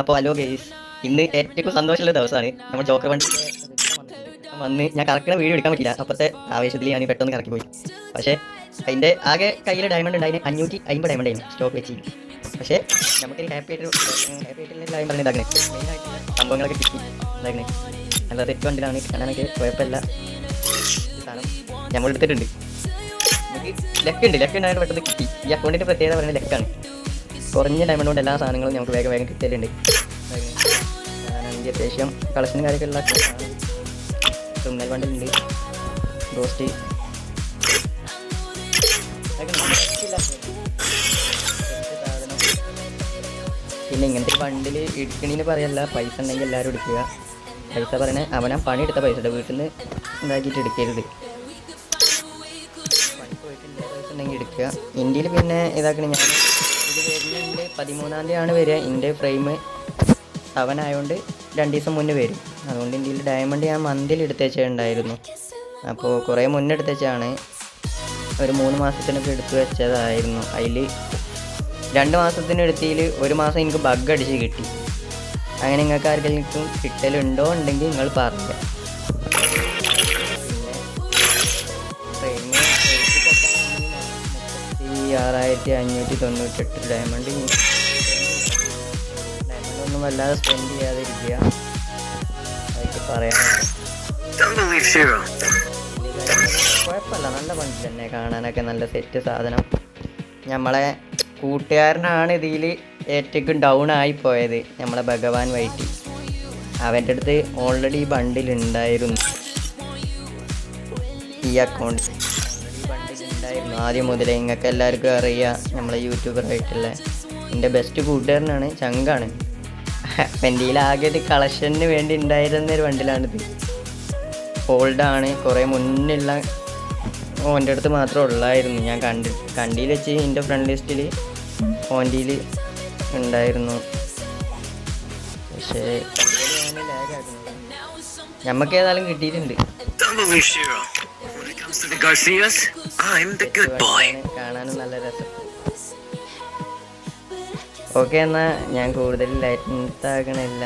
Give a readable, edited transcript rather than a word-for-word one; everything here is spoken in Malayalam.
അപ്പോൾ ഹലോ ഗെയ്സ്, ഇന്ന് ഏറ്റവും സന്തോഷമുള്ള ദിവസമാണ്. നമ്മൾ ജോക്കർ വണ്ടി വന്ന് ഞാൻ കറക്കുന്ന വീഡിയോ എടുക്കാൻ പറ്റില്ല. അപ്പോഴത്തെ ആവേശത്തിൽ ഞാൻ പെട്ടെന്ന് കറക്കി പോയി. പക്ഷേ അതിൻ്റെ ആകെ കയ്യിൽ ഡയമണ്ട് ഉണ്ടായിരുന്നു 550 ഡയമണ്ട് ആയിരുന്നു സ്റ്റോക്ക് വെച്ച്. പക്ഷേ നമുക്കൊരു ഹാപ്പി ആയിട്ട് കാര്യം പറഞ്ഞിതാക്കണേ, മെയിനായിട്ടുള്ള സംഭവങ്ങളൊക്കെ കിട്ടി ഇതാക്കണേ. നല്ല തെറ്റ് വണ്ടിയിലാണ് കാണാനൊക്കെ കുഴപ്പമില്ല. സാധനം നമ്മൾ എടുത്തിട്ടുണ്ട്. നമുക്ക് ലെക്ക് ഉണ്ടായിട്ട് പെട്ടെന്ന് കിട്ടി. ഈ അക്കൗണ്ടിൻ്റെ പ്രത്യേകത പറയുന്നത് ലെക്കാണ്. കുറഞ്ഞ ഡയമണ്ട് കൊണ്ട് എല്ലാ സാധനങ്ങളും നമുക്ക് വേഗം കിട്ടലുണ്ട്. അത്യാവശ്യം കളക്ഷനും കാര്യമൊക്കെയുള്ള ക്രിമിനൽ ബണ്ടിലുണ്ട്, റോസ്റ്റ് പിന്നെ ഇങ്ങനത്തെ ബണ്ടിൽ എടുക്കണേന്ന് പറയല്ല, പൈസ ഉണ്ടെങ്കിൽ എല്ലാവരും എടുക്കുക. പൈസ പറയണേ അവനാ പണിയെടുത്ത പൈസ വീട്ടിൽ നിന്ന് ഇതാക്കിയിട്ട് എടുക്കരുത്. പണി പോയിട്ടില്ല പൈസ ഉണ്ടെങ്കിൽ എടുക്കുക. ഇന്ത്യയിൽ പിന്നെ ഇതാക്കണേ, ഞാൻ ഇത് വരുന്നുണ്ട് 13-ാം തീയതിയാണ് വരിക. എൻ്റെ ഫ്രെയിം 7 ആയതുകൊണ്ട് 2 ദിവസം മുന്നേ വരും. അതുകൊണ്ട് ഇന്ത്യയിൽ ഡയമണ്ട് ഞാൻ മന്തിൽ എടുത്തുവെച്ചിട്ടുണ്ടായിരുന്നു. അപ്പോൾ കുറേ മുന്നേ എടുത്തുവെച്ചാണ്, ഒരു 3 മാസത്തിനൊക്കെ എടുത്തു വെച്ചതായിരുന്നു. അതിൽ 2 മാസത്തിന് എടുത്തതിൽ 1 മാസം എനിക്ക് ബഗ് അടിച്ച് കിട്ടി. അങ്ങനെ നിങ്ങൾക്ക് ആർക്കെങ്കിലും കിട്ടലുണ്ടോ ഉണ്ടെങ്കിൽ നിങ്ങൾ പറയുക. പിന്നെ ഫ്രെയിം 6598 ഡയമണ്ട് ഒന്നും വല്ലാതെ സ്പെൻഡ് ചെയ്യാതിരിക്കുക, അതൊക്കെ പറയാനുള്ളത്. കുഴപ്പമില്ല, നല്ല വണ്ടി തന്നെ, കാണാനൊക്കെ നല്ല സെറ്റ് സാധനം. നമ്മളെ കൂട്ടുകാരനാണ് ഇതിൽ ഏറ്റവും ഡൗൺ ആയിപ്പോയത്, നമ്മളെ ഭഗവാൻ വൈറ്റി. അവൻ്റെ അടുത്ത് ഓൾറെഡി ഈ ബണ്ടിലുണ്ടായിരുന്നു, ഈ അക്കൗണ്ട് ബണ്ടിലുണ്ടായിരുന്നു ആദ്യം മുതലേ. നിങ്ങൾക്ക് എല്ലാവർക്കും അറിയാം, നമ്മളെ യൂട്യൂബറായിട്ടുള്ള എൻ്റെ ബെസ്റ്റ് കൂട്ടുകാരനാണ്, ചങ്കാണ്. എൻ്റെ ആകെ ഒരു കളക്ഷന് വേണ്ടി ഉണ്ടായിരുന്നൊരു വണ്ടിലാണിത്. ഓൾഡാണ്, കുറേ മുന്നുള്ള ഓൻ്റെ അടുത്ത് മാത്രമേ ഉള്ളായിരുന്നു. ഞാൻ കണ്ടിയിൽ വെച്ച് എൻ്റെ ഫ്രണ്ട് ലിസ്റ്റിൽ ഓൻ്റെയിൽ ഉണ്ടായിരുന്നു. പക്ഷേ നമുക്ക് ഏതായാലും കിട്ടിയിട്ടുണ്ട്. കാണാനും നല്ല രസം. ഓക്കെ, എന്നാൽ ഞാൻ കൂടുതൽ ലൈറ്റ് ആക്കണില്ല.